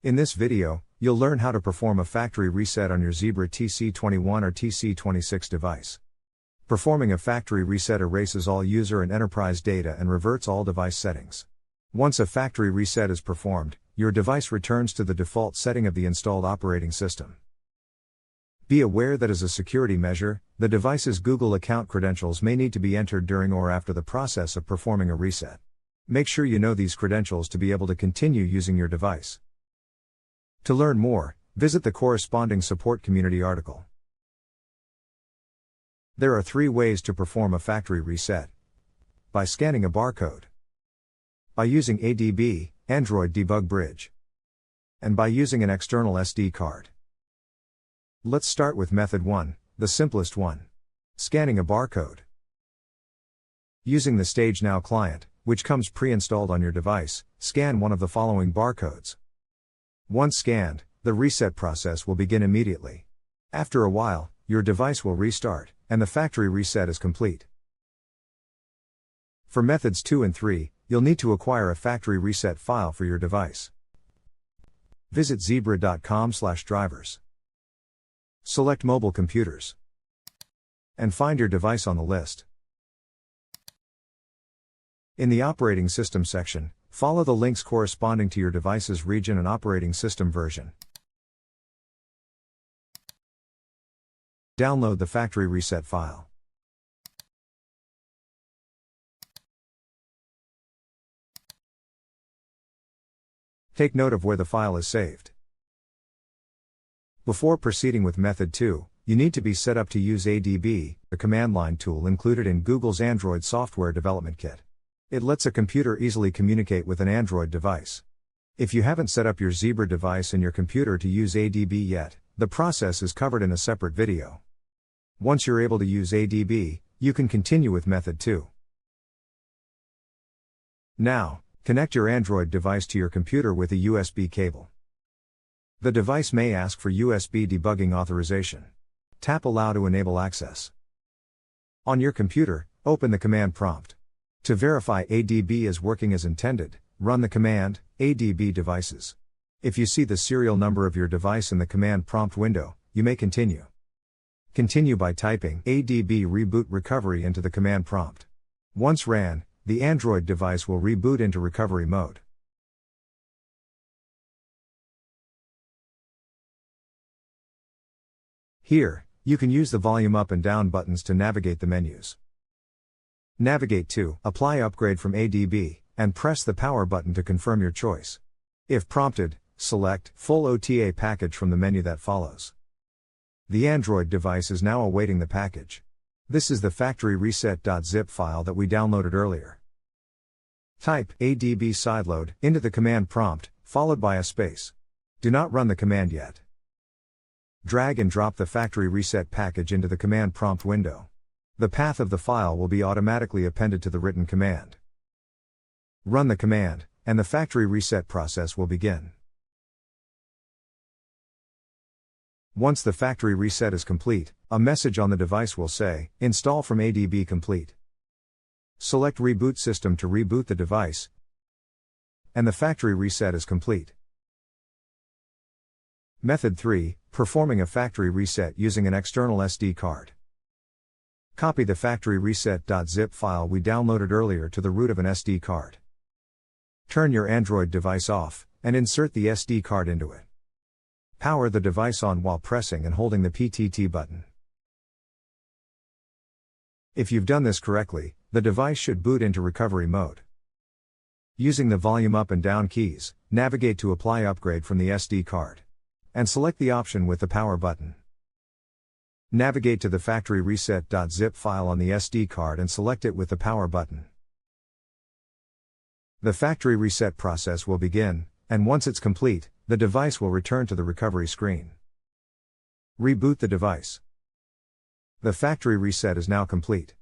In this video, you'll learn how to perform a factory reset on your Zebra TC21 or TC26 device. Performing a factory reset erases all user and enterprise data and reverts all device settings. Once a factory reset is performed, your device returns to the default setting of the installed operating system. Be aware that as a security measure, the device's Google account credentials may need to be entered during or after the process of performing a reset. Make sure you know these credentials to be able to continue using your device. To learn more, visit the corresponding support community article. There are 3 ways to perform a factory reset. By scanning a barcode. By using ADB, Android Debug Bridge. And by using an external SD card. Let's start with method 1, the simplest one. Scanning a barcode. Using the StageNow client, which comes pre-installed on your device, scan one of the following barcodes. Once scanned, the reset process will begin immediately. After a while, your device will restart, and the factory reset is complete. For methods 2 and 3, you'll need to acquire a factory reset file for your device. Visit zebra.com/drivers. Select mobile computers. And find your device on the list. In the operating system section, follow the links corresponding to your device's region and operating system version. Download the factory reset file. Take note of where the file is saved. Before proceeding with method 2, you need to be set up to use ADB, the command line tool included in Google's Android software development kit. It lets a computer easily communicate with an Android device. If you haven't set up your Zebra device and your computer to use ADB yet, the process is covered in a separate video. Once you're able to use ADB, you can continue with method 2. Now, connect your Android device to your computer with a USB cable. The device may ask for USB debugging authorization. Tap Allow to enable access. On your computer, open the command prompt. To verify ADB is working as intended, run the command, ADB devices. If you see the serial number of your device in the command prompt window, you may continue. Continue by typing ADB reboot recovery into the command prompt. Once ran, the Android device will reboot into recovery mode. Here, you can use the volume up and down buttons to navigate the menus. Navigate to Apply Upgrade from ADB, and press the Power button to confirm your choice. If prompted, select Full OTA Package from the menu that follows. The Android device is now awaiting the package. This is the factory reset.zip file that we downloaded earlier. Type ADB sideload into the command prompt, followed by a space. Do not run the command yet. Drag and drop the factory reset package into the command prompt window. The path of the file will be automatically appended to the written command. Run the command, and the factory reset process will begin. Once the factory reset is complete, a message on the device will say, Install from ADB complete. Select Reboot System to reboot the device, and the factory reset is complete. Method 3, performing a factory reset using an external SD card. Copy the factory reset.zip file we downloaded earlier to the root of an SD card. Turn your Android device off, and insert the SD card into it. Power the device on while pressing and holding the PTT button. If you've done this correctly, the device should boot into recovery mode. Using the volume up and down keys, navigate to Apply Upgrade from the SD card. And select the option with the Power button. Navigate to the factory reset.zip file on the SD card and select it with the Power button. The factory reset process will begin, and once it's complete, the device will return to the recovery screen. Reboot the device. The factory reset is now complete.